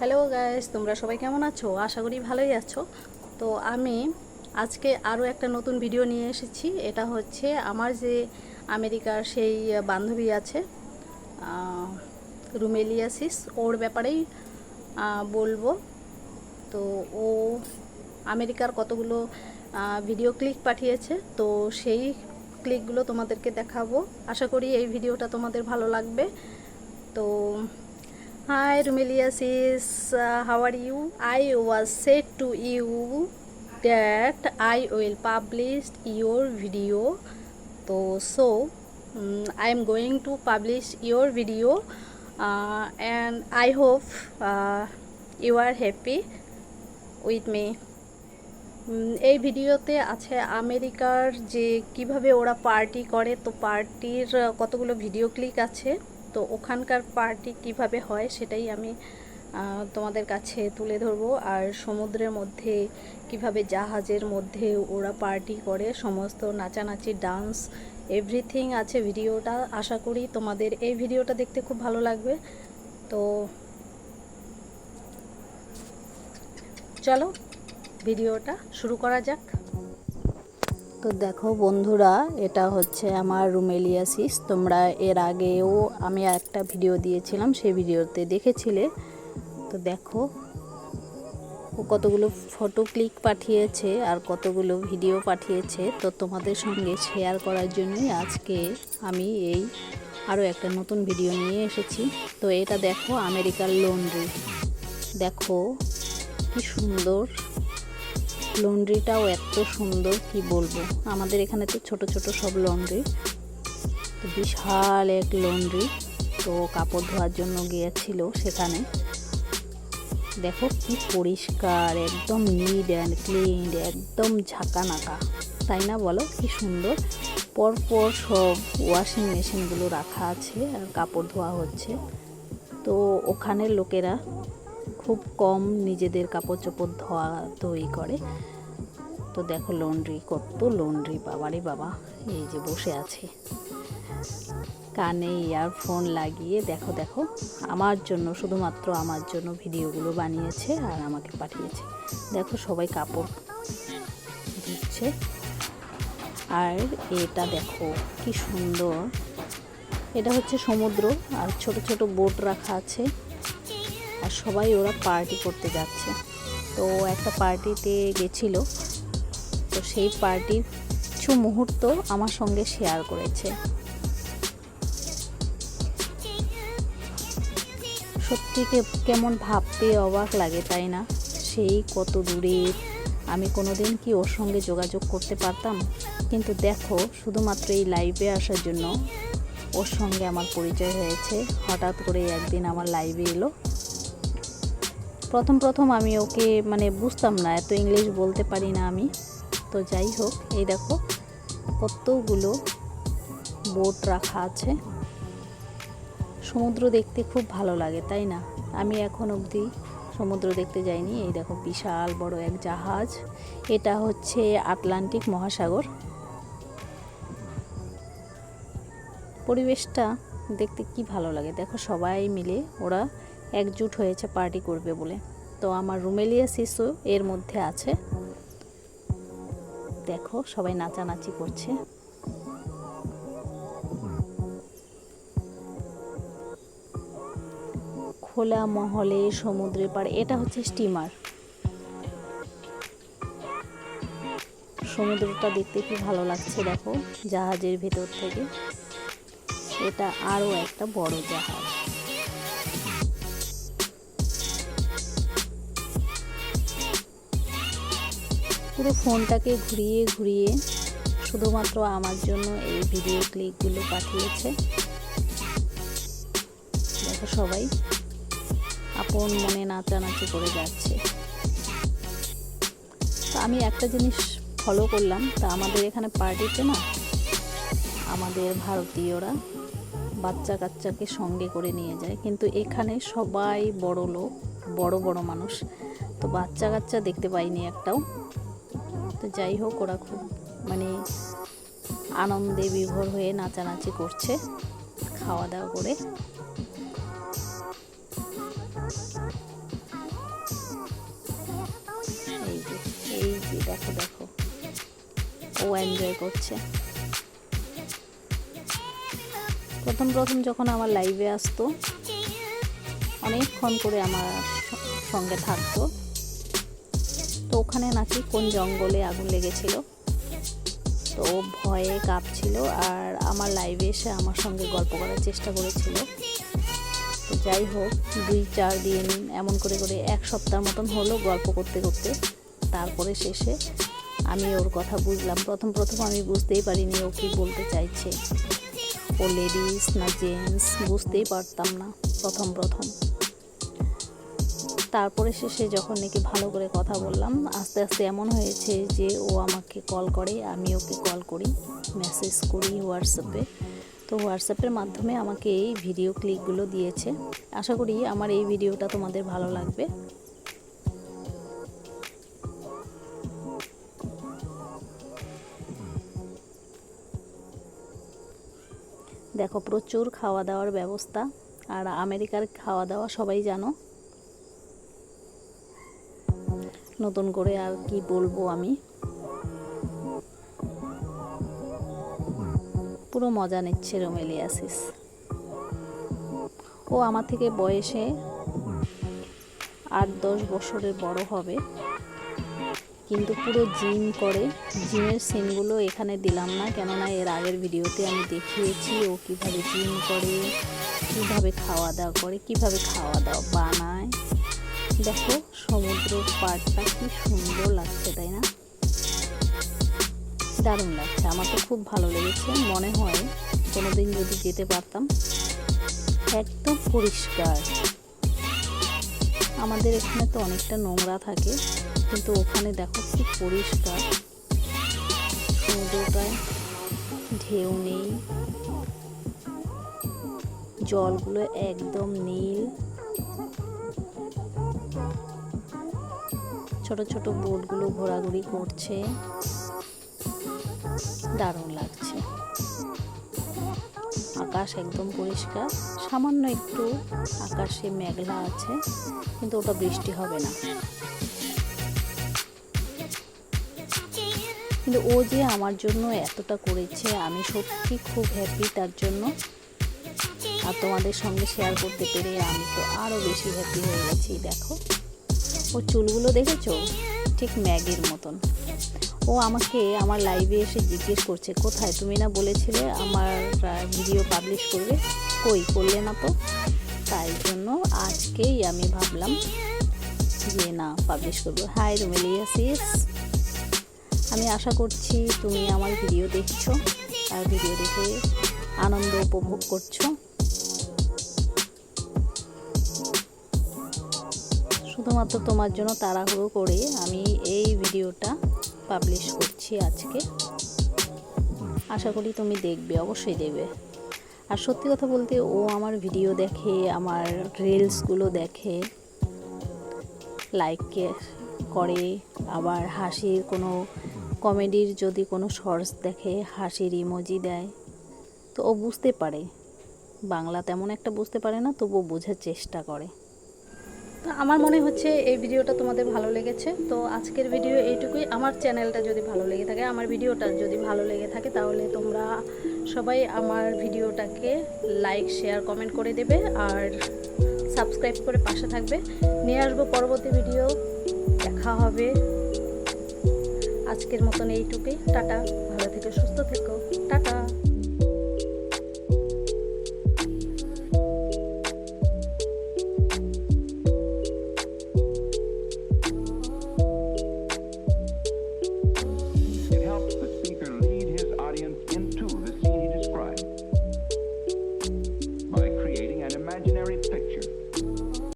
Hello guys, তোমরা সবাই কেমন আছো? আশা করি ভালোই আছো। তো আমি আজকে আরও একটা নতুন ভিডিও নিয়ে এসেছি। এটা হচ্ছে আমার যে আমেরিকার সেই বান্ধবী আছে, রুমেলিয়াসিস, ওর ব্যাপারেই বলবো। তো ও আমেরিকার কতগুলো ভিডিও ক্লিক পাঠিয়েছে, তো সেই ক্লিকগুলো তোমাদেরকে দেখাবো। আশা করি এই ভিডিওটা তোমাদের ভালো লাগবে। তো hi Rumeliasis, how are you? I was said to you that I will publish your video. I am going to publish your video, and I hope you are happy with me. এই ভিডিওতে আছে আমেরিকার যে কিভাবে ওরা party করে, তো পার্টির কতগুলো ভিডিও ক্লিক আছে। তো ওখানকার পার্টি কিভাবে হয় সেটাই আমি তোমাদের কাছে তুলে ধরবো। আর সমুদ্রের মধ্যে কিভাবে জাহাজের মধ্যে ওরা পার্টি করে, সমস্ত নাচানাচি, ডান্স, এভরিথিং আছে ভিডিওটা। আশা করি তোমাদের এই ভিডিওটা দেখতে খুব ভালো লাগবে। তো চলো ভিডিওটা শুরু করা যাক। তো দেখো বন্ধুরা, এটা হচ্ছে আমার রুমেলিয়াসিস। তোমরা এর আগেও আমি একটা ভিডিও দিয়েছিলাম, সেই ভিডিওতে দেখেছিলে। তো দেখো ও কতগুলো ফটো ক্লিক পাঠিয়েছে আর কতগুলো ভিডিও পাঠিয়েছে। তো তোমাদের সঙ্গে শেয়ার করার জন্যই আজকে আমি এই আরও একটা নতুন ভিডিও নিয়ে এসেছি। তো এটা দেখো আমেরিকার লন্ড্রি, দেখো কি সুন্দর। লন্ড্রিটাও এত সুন্দর কি বলবো। আমাদের এখানে তো ছোট ছোট সব লন্ড্রি, তো বিশাল এক লন্ড্রি। তো কাপড় ধোয়ার জন্য গিয়েছিল সেখানে। দেখো কি পরিষ্কার, একদম নিট অ্যান্ড ক্লিন, একদম ঝাঁকানাকা, তাই না বলো? কি সুন্দর। পরপর সব ওয়াশিং মেশিনগুলো রাখা আছে আর কাপড় ধোয়া হচ্ছে। তো ওখানের লোকেরা খুব কম নিজেদের কাপড় চোপড় ধোয়া ধুই করে। তো দেখো লন্ড্রি, কত লন্ড্রি, বাবারে বাবা। এই যে বসে আছে কানে ইয়ারফোন লাগিয়ে, দেখো দেখো আমার জন্য, শুধুমাত্র আমার জন্য ভিডিওগুলো বানিয়েছে আর আমাকে পাঠিয়েছে। দেখো সবাই কাপড় ধুচ্ছে। আর এটা দেখো কি সুন্দর, এটা হচ্ছে সমুদ্র আর ছোট ছোট বোট রাখা আছে আর সবাই ওরা পার্টি করতে যাচ্ছে। তো একটা পার্টিতে গেছিল, তো সেই পার্টির কিছু মুহূর্ত আমার সঙ্গে শেয়ার করেছে। সত্যি কেমন ভাবতে অবাক লাগে, তাই না? সেই কত দূরে, আমি কোনোদিন কি ওর সঙ্গে যোগাযোগ করতে পারতাম? কিন্তু দেখো শুধুমাত্র এই লাইভে আসার জন্য ওর সঙ্গে আমার পরিচয় হয়েছে। হঠাৎ করে একদিন আমার লাইভে এলো। প্রথম আমি ওকে বুঝতাম না, এত ইংলিশ বলতে পারি না আমি। তো যাই হোক, এই দেখো কতগুলো বোট রাখা আছে। সমুদ্র দেখতে খুব ভালো লাগে, তাই না? আমি এখন অবধি সমুদ্র দেখতে যাইনি। এই দেখো বিশাল বড় এক জাহাজ, এটা হচ্ছে আটলান্টিক মহাসাগর। পরিবেশটা দেখতে কি ভালো লাগে। দেখো সবাই মিলে ওরা একজুট হয়েছে পার্টি করবে বলে। তো আমার রুমেলিয়াসিসও এর মধ্যে আছে। দেখো সবাই নাচানাচি করছে। খোলা মহলে সমুদ্রের পাড়ে, এটা হচ্ছে স্টিমার। সমুদ্রটা দেখতে কি ভালো লাগছে দেখো জাহাজের ভেতর থেকে। এটা আরও একটা বড় জাহাজ। পুরো ফোনটাকে ঘুরিয়ে ঘুরিয়ে শুধুমাত্র আমার জন্য এই ভিডিও ক্লিপগুলো পাঠিয়েছে। দেখো সবাই আপন মনে নাচানাচি করে যাচ্ছে। তো আমি একটা জিনিস ফলো করলাম, তা আমাদের এখানে পার্টিতে না, আমাদের ভারতীয়রা বাচ্চা কাচ্চাকে সঙ্গে করে নিয়ে যায়, কিন্তু এখানে সবাই বড় লোক, বড় বড় মানুষ। তো বাচ্চা কাচ্চা দেখতে পাইনি একটাও। তো যাই হোক, ওরা খুব আনন্দে বিভোর হয়ে নাচানাচি করছে খাওয়া দাওয়া করে। এনজয় করছে। প্রথম যখন আমার লাইভে আসতো অনেকক্ষণ করে আমার সঙ্গে থাকতো। তো ওখানে নাকি কোন জঙ্গলে আগুন লেগেছিল, তো ভয়ে কাঁপছিল আর আমার লাইভে এসে আমার সঙ্গে গল্প করার চেষ্টা করেছিল। তো যাই হোক 2-4 দিন এমন করে এক সপ্তাহ মতন হলো গল্প করতে করতে। তারপরে শেষে আমি ওর কথা বুঝলাম। প্রথম আমি বুঝতেই পারিনি ও কি বলতে চাইছে, ও লেডিস না জেন্টস বুঝতেই পারতাম না প্রথম। তারপরে শেষে যখন নাকি ভালো করে কথা বললাম, আস্তে আস্তে এমন হয়েছে যে ও আমাকে কল করে, আমি ওকে কল করি, মেসেজ করি হোয়াটসঅ্যাপে। তো হোয়াটসঅ্যাপের মাধ্যমে আমাকে এই ভিডিও ক্লিপগুলো দিয়েছে। আশা করি আমার এই ভিডিওটা তোমাদের ভালো লাগবে। দেখো প্রচুর খাওয়া দাওয়ার ব্যবস্থা, আর আমেরিকার খাওয়া দাওয়া সবাই জানো। নতুন করে আর কি বলবো, আমি পুরো মজা নিচ্ছে রোমেলিয়াসিস। ও আমার থেকে বয়সে 8-10 বছরের বড় হবে, কিন্তু পুরো জিম করে। জিমের সিনগুলো এখানে দিলাম না, কেননা এর আগের ভিডিওতে আমি দেখিয়েছি ও কিভাবে জিম করে, কিভাবে খাওয়া দাওয়া করে, কিভাবে খাওয়া দাওয়া বানায়। দেখো সমুদ্র পাড়টা কি সুন্দর লাগছে, তাই না? দারুণ লাগছে, আমার তো খুব ভালো লেগেছে। মনে হয় কোনোদিন যদি যেতে পারতাম। একদম পরিষ্কার। আমাদের এখানে তো অনেকটা নোংরা থাকে, কিন্তু ওখানে দেখো কি পরিষ্কার। সমুদ্রটায় ঢেউ নেই, জলগুলো একদম নীল। ছোট ছোট বোটগুলো ঘোরাঘুরি করছে, দারুণ লাগছে। আকাশ একদম পরিষ্কার, সামান্য একটু আকাশে মেঘলা আছে, কিন্তু ওটা বৃষ্টি হবে না। কিন্তু ও যে আমার জন্য এতটা করেছে, আমি সত্যি খুব হ্যাপি তার জন্য। আর তোমাদের সঙ্গে শেয়ার করতে পেরে আমি তো আরও বেশি হ্যাপি হয়ে গেছি। দেখো ও চুলগুলো দেখেছো, ঠিক ম্যাগির মতন। ও আমাকে আমার লাইভে এসে জিজ্ঞেস করছে, কোথায় তুমি না বলেছিলে আমার ভিডিও পাবলিশ করবে, কই করলে না তো? তাই জন্য আজকেই আমি ভাবলাম যে না পাবলিশ করবো। হাই রোমেলিয়াসিস, আমি আশা করছি তুমি আমার ভিডিও দেখছো আর ভিডিও দেখে আনন্দ উপভোগ করছো। শুধুমাত্র তোমার জন্য তাড়াহুড়ো করে আমি এই ভিডিওটা পাবলিশ করছি আজকে। আশা করি তুমি দেখবে, অবশ্যই দেখবে। আর সত্যি কথা বলতে ও আমার ভিডিও দেখে, আমার রিলসগুলো দেখে, লাইক করে, আবার হাসির কোনো কমেডির যদি কোনো শর্টস দেখে হাসির ইমোজি দেয়। তো ও বুঝতে পারে, বাংলা তেমন একটা বুঝতে পারে না, তবুও বোঝার চেষ্টা করে। তো আমার মনে হচ্ছে এই ভিডিওটা তোমাদের ভালো লেগেছে। তো আজকের ভিডিও এইটুকুই। আমার চ্যানেলটা যদি ভালো লেগে থাকে, আমার ভিডিওটা যদি ভালো লেগে থাকে, তাহলে তোমরা সবাই আমার ভিডিওটাকে লাইক, শেয়ার, কমেন্ট করে দেবে আর সাবস্ক্রাইব করে পাশে থাকবে। নিয়ে আসবো পরবর্তী ভিডিও, দেখা হবে। আজকের মতন এইটুকুই, টাটা, ভালো থেকো, সুস্থ থেকো।